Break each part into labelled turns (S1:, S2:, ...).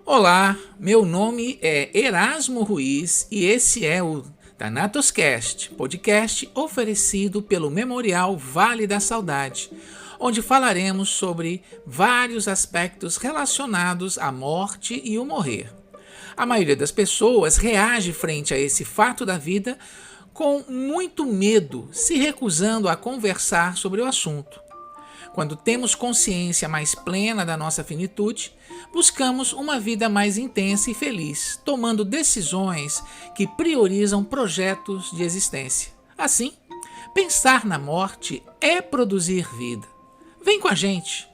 S1: Olá, meu nome é Erasmo Ruiz e esse é o Thanatoscast, podcast oferecido pelo Memorial Vale da Saudade, onde falaremos sobre vários aspectos relacionados à morte e o morrer. A maioria das pessoas reage frente a esse fato da vida com muito medo, se recusando a conversar sobre o assunto. Quando temos consciência mais plena da nossa finitude, buscamos uma vida mais intensa e feliz, tomando decisões que priorizam projetos de existência. Assim, pensar na morte é produzir vida. Vem com a gente!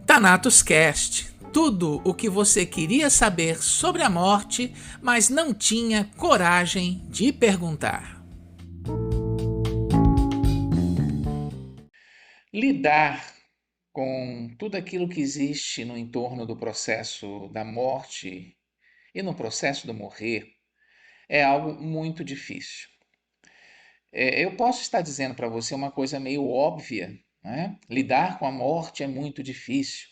S1: Thanatos Cast. Tudo o que você queria saber sobre a morte, mas não tinha coragem de perguntar. Lidar com tudo aquilo que existe no entorno do processo da morte e no processo do morrer é algo muito difícil. Eu posso estar dizendo para você uma coisa meio óbvia, né? Lidar com a morte é muito difícil,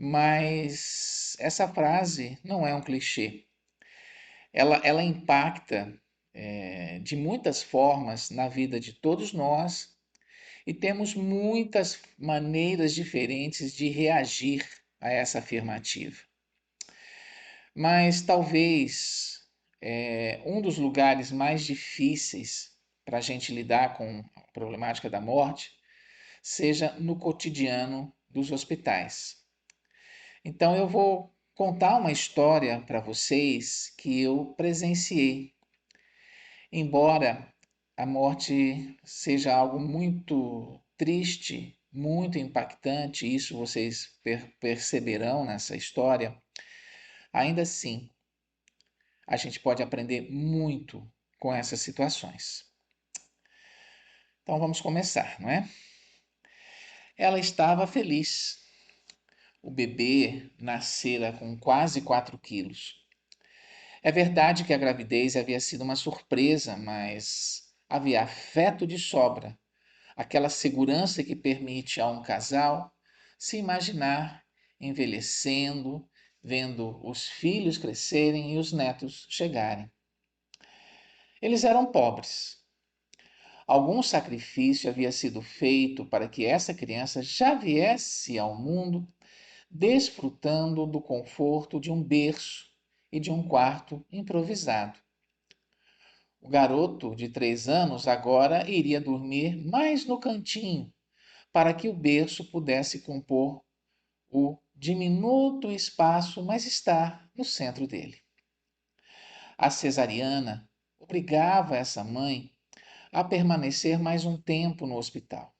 S1: mas essa frase não é um clichê. Ela impacta de muitas formas na vida de todos nós e temos muitas maneiras diferentes de reagir a essa afirmativa. Mas talvez um dos lugares mais difíceis para a gente lidar com a problemática da morte seja no cotidiano dos hospitais. Então eu vou contar uma história para vocês que eu presenciei. Embora a morte seja algo muito triste, muito impactante, isso vocês perceberão nessa história, ainda assim a gente pode aprender muito com essas situações. Então vamos começar, não é? Ela estava feliz. O bebê nascera com quase 4 quilos. É verdade que a gravidez havia sido uma surpresa, mas havia afeto de sobra, aquela segurança que permite a um casal se imaginar envelhecendo, vendo os filhos crescerem e os netos chegarem. Eles eram pobres. Algum sacrifício havia sido feito para que essa criança já viesse ao mundo desfrutando do conforto de um berço e de um quarto improvisado. O garoto de 3 anos agora iria dormir mais no cantinho, para que o berço pudesse compor o diminuto espaço, mas estar no centro dele. A cesariana obrigava essa mãe a permanecer mais um tempo no hospital.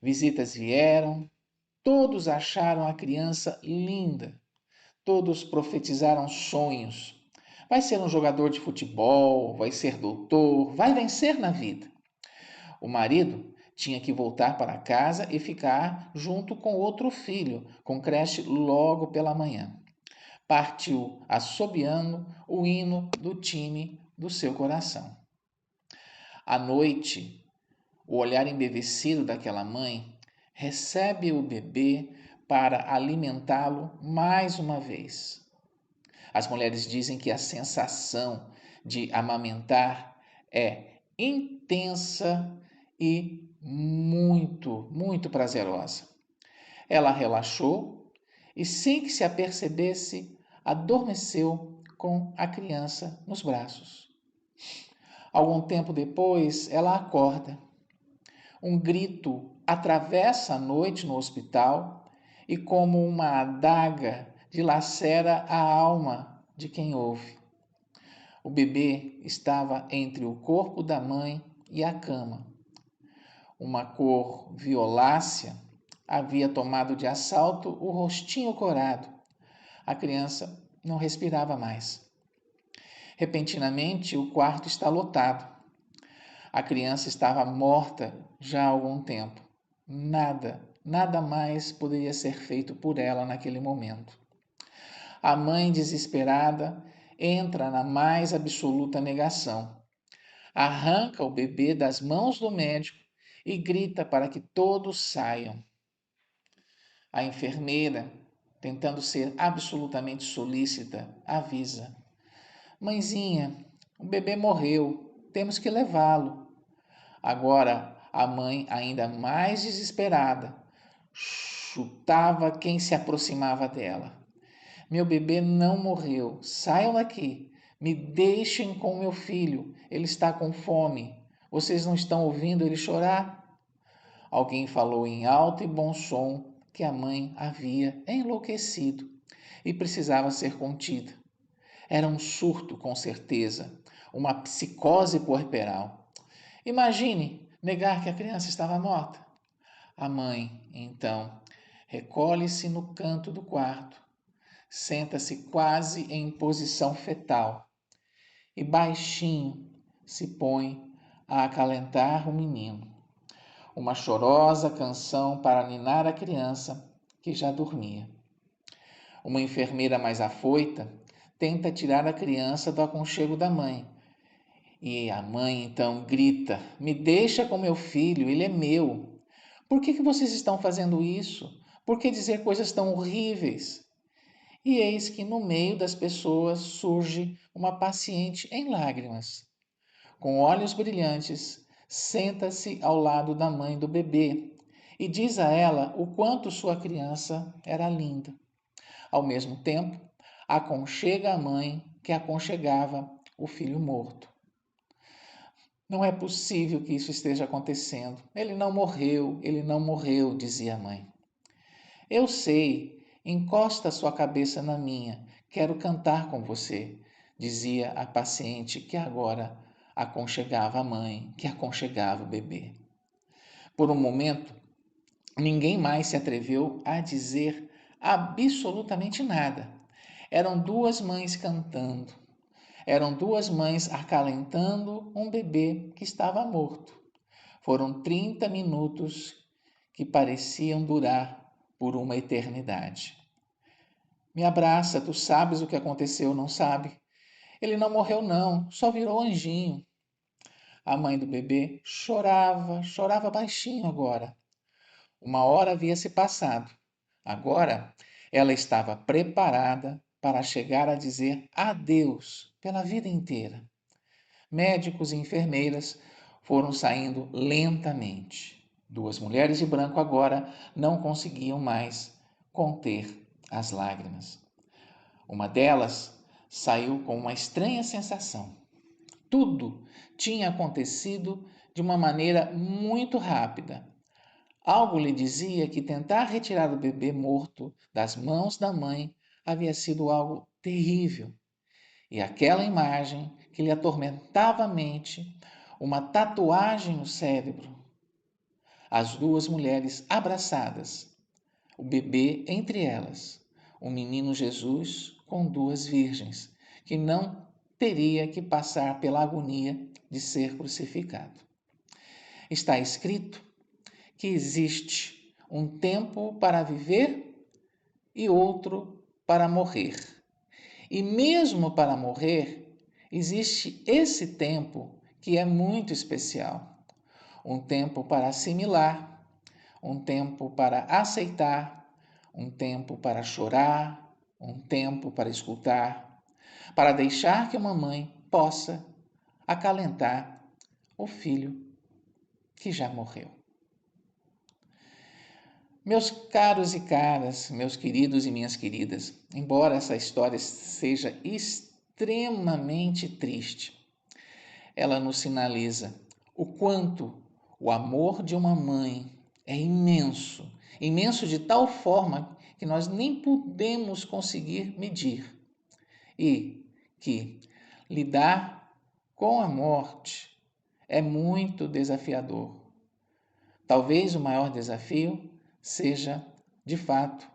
S1: Visitas vieram, todos acharam a criança linda, todos profetizaram sonhos. Vai ser um jogador de futebol, vai ser doutor, vai vencer na vida. O marido tinha que voltar para casa e ficar junto com outro filho, com creche logo pela manhã. Partiu assobiando o hino do time do seu coração. À noite, o olhar embevecido daquela mãe recebe o bebê para alimentá-lo mais uma vez. As mulheres dizem que a sensação de amamentar é intensa e muito, muito prazerosa. Ela relaxou e, sem que se apercebesse, adormeceu com a criança nos braços. Algum tempo depois, ela acorda. Um grito atravessa a noite no hospital e, como uma adaga, dilacera a alma de quem ouve. O bebê estava entre o corpo da mãe e a cama. Uma cor violácea havia tomado de assalto o rostinho corado. A criança não respirava mais. Repentinamente, o quarto está lotado. A criança estava morta já há algum tempo. Nada mais poderia ser feito por ela naquele momento. A mãe, desesperada, entra na mais absoluta negação. arranca o bebê das mãos do médico e grita para que todos saiam. A enfermeira, tentando ser absolutamente solícita, avisa: Mãezinha, o bebê morreu, temos que levá-lo. Agora a mãe, ainda mais desesperada, chutava quem se aproximava dela. Meu bebê não morreu, saiam daqui, me deixem com meu filho, ele está com fome. Vocês não estão ouvindo ele chorar? Alguém falou em alto e bom som que a mãe havia enlouquecido e precisava ser contida. Era um surto, com certeza, uma psicose puerperal. Imagine negar que a criança estava morta. A mãe, então, recolhe-se no canto do quarto, senta-se quase em posição fetal e baixinho se põe a acalentar o menino. Uma chorosa canção para ninar a criança que já dormia. Uma enfermeira mais afoita tenta tirar a criança do aconchego da mãe. E a mãe então grita: Me deixa com meu filho, ele é meu. Por que vocês estão fazendo isso? Por que dizer coisas tão horríveis? E eis que no meio das pessoas surge uma paciente em lágrimas. Com olhos brilhantes, senta-se ao lado da mãe do bebê e diz a ela o quanto sua criança era linda. Ao mesmo tempo, aconchega a mãe que aconchegava o filho morto. Não é possível que isso esteja acontecendo. Ele não morreu, dizia a mãe. Eu sei, encosta sua cabeça na minha, quero cantar com você, dizia a paciente que agora aconchegava a mãe, que aconchegava o bebê. Por um momento, ninguém mais se atreveu a dizer absolutamente nada. Eram duas mães cantando. Eram duas mães acalentando um bebê que estava morto. Foram 30 minutos que pareciam durar por uma eternidade. Me abraça, tu sabes o que aconteceu, não sabe? Ele não morreu não, só virou anjinho. A mãe do bebê chorava baixinho agora. Uma hora havia se passado. Agora ela estava preparada para chegar a dizer adeus pela vida inteira. Médicos e enfermeiras foram saindo lentamente. Duas mulheres de branco agora não conseguiam mais conter as lágrimas. Uma delas saiu com uma estranha sensação. Tudo tinha acontecido de uma maneira muito rápida. Algo lhe dizia que tentar retirar o bebê morto das mãos da mãe havia sido algo terrível. E aquela imagem que lhe atormentava a mente, uma tatuagem no cérebro. As duas mulheres abraçadas, o bebê entre elas, o menino Jesus com duas virgens, que não teria que passar pela agonia de ser crucificado. Está escrito que existe um tempo para viver e outro para morrer. E mesmo para morrer, existe esse tempo que é muito especial. Um tempo para assimilar, um tempo para aceitar, um tempo para chorar, um tempo para escutar, para deixar que uma mãe possa acalentar o filho que já morreu. Meus caros e caras, meus queridos e minhas queridas, embora essa história seja extremamente triste, ela nos sinaliza o quanto o amor de uma mãe é imenso, imenso de tal forma que nós nem podemos conseguir medir, e que lidar com a morte é muito desafiador. Talvez o maior desafio seja, de fato,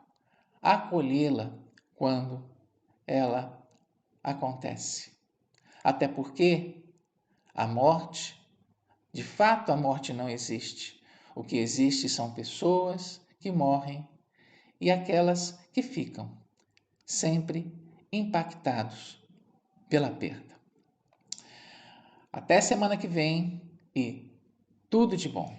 S1: acolhê-la quando ela acontece. Até porque a morte, de fato, a morte não existe. O que existe são pessoas que morrem e aquelas que ficam, sempre impactados pela perda. Até semana que vem e tudo de bom.